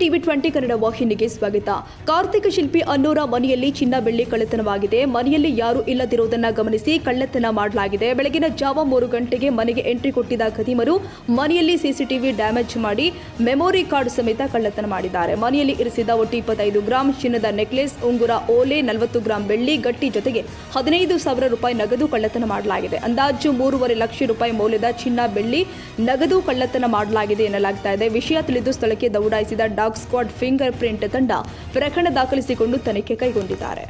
TV 20 Kannada ವಾಹಿನಿಗೆ ಸ್ವಾಗತ. ಕಾರ್ತಿಕ ಶಿಲ್ಪಿ ಅನ್ನೋರ ಮನೆಯಲ್ಲಿ ಚಿನ್ನ ಬೆಳ್ಳಿ ಕಳ್ಳತನವಾಗಿದೆ. ಮನೆಯಲ್ಲಿ ಯಾರು ಇಲ್ಲದಿರುವುದನ್ನು ಗಮನಿಸಿ ಕಳ್ಳತನ ಮಾಡಲಾಗಿದೆ. ಬೆಳಗಿನ ಜಾವ 3 ಗಂಟೆಗೆ ಮನೆಗೆ ಎಂಟ್ರಿ ಕೊಟ್ಟಿದ್ದ ಖದೀಮರು ಮನೆಯಲ್ಲಿ ಸಿಸಿಟಿವಿ ಡ್ಯಾಮೇಜ್ ಮಾಡಿ ಮೆಮೊರಿ ಕಾರ್ಡ್ ಸಮೇತ ಕಳ್ಳತನ ಮಾಡಿದ್ದಾರೆ. ಮನೆಯಲ್ಲಿ ಇರಿಸಿದ ಒಟ್ಟು 25 ಗ್ರಾಂ ಚಿನ್ನದ ನೆಕ್ಲೆಸ್, ಉಂಗುರ, ಓಲೆ, 40 ಗ್ರಾಂ ಬೆಳ್ಳಿ ಗಟ್ಟಿ ಜೊತೆಗೆ 15,000 ರೂಪಾಯಿ ನಗದು ಕಳ್ಳತನ ಮಾಡಲಾಗಿದೆ. ಅಂದಾಜು 3.5 ಲಕ್ಷ ರೂಪಾಯಿ ಮೌಲ್ಯದ ಚಿನ್ನ ಬೆಳ್ಳಿ ನಗದು ಕಳ್ಳತನ ಮಾಡಲಾಗಿದೆ ಎನ್ನಲಾಗ್ತಾ ಇದೆ. ವಿಷಯ ತಿಳಿದು ಸ್ಥಳಕ್ಕೆ ದೌಡಾಯಿಸಿದ ಡಾಗ್ ಸ್ಕ್ವಾಡ್ ಫಿಂಗರ್ ಪ್ರಿಂಟ್ ತಂಡ ಪ್ರಕರಣ ದಾಖಲಿಸಿಕೊಂಡು ತನಿಖೆ ಕೈಗೊಂಡಿದ್ದಾರೆ.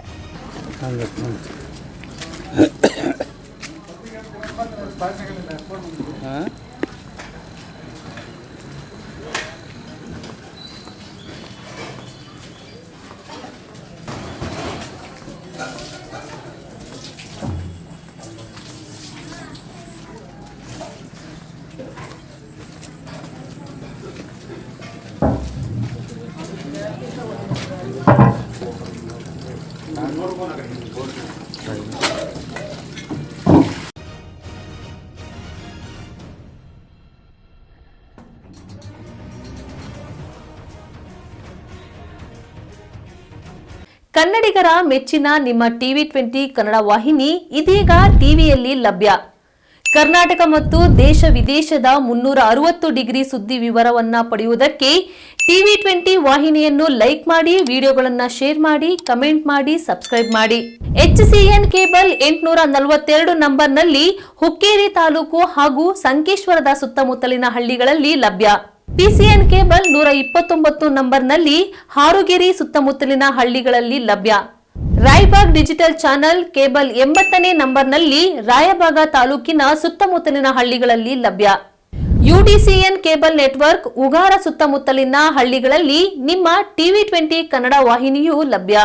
ಕನ್ನಡಿಗರ ಮೆಚ್ಚಿನ ನಿಮ್ಮ ಟಿವಿ 20 ಕನ್ನಡ ವಾಹಿನಿ ಇದೀಗ ಟಿವಿಯಲ್ಲಿ ಲಭ್ಯ. ಕರ್ನಾಟಕ ಮತ್ತು ದೇಶ ವಿದೇಶದ 360 ಡಿಗ್ರಿ ಸುದ್ದಿ ವಿವರವನ್ನ ಪಡೆಯುವುದಕ್ಕೆ ಟಿವಿ 20 ವಾಹಿನಿಯನ್ನು ಲೈಕ್ ಮಾಡಿ, ವಿಡಿಯೋಗಳನ್ನು ಶೇರ್ ಮಾಡಿ, ಕಮೆಂಟ್ ಮಾಡಿ, ಸಬ್ಸ್ಕ್ರೈಬ್ ಮಾಡಿ. HCN ಕೇಬಲ್ 842 ನಂಬರ್ನಲ್ಲಿ ಹುಕ್ಕೇರಿ ತಾಲೂಕು ಹಾಗೂ ಸಂಕೇಶ್ವರದ ಸುತ್ತಮುತ್ತಲಿನ ಹಳ್ಳಿಗಳಲ್ಲಿ ಲಭ್ಯ. PCN ಕೇಬಲ್ 129 ನಂಬರ್ನಲ್ಲಿ ಹಾರುಗೆರೆ ಸುತ್ತಮುತ್ತಲಿನ ಹಳ್ಳಿಗಳಲ್ಲಿ ಲಭ್ಯ. ರಾಯಬಾಗ್ ಡಿಜಿಟಲ್ ಚಾನೆಲ್ ಕೇಬಲ್ 80ನೇ ನಂಬರ್ನಲ್ಲಿ ರಾಯಬಾಗ ತಾಲೂಕಿನ ಸುತ್ತಮುತ್ತಲಿನ ಹಳ್ಳಿಗಳಲ್ಲಿ ಲಭ್ಯ. UDCN ಕೇಬಲ್ ನೆಟ್ವರ್ಕ್ ಉಗಾರ ಸುತ್ತಮುತ್ತಲಿನ ಹಳ್ಳಿಗಳಲ್ಲಿ ನಿಮ್ಮ ಟಿವಿ 20 ಕನ್ನಡ ವಾಹಿನಿಯೂ ಲಭ್ಯ.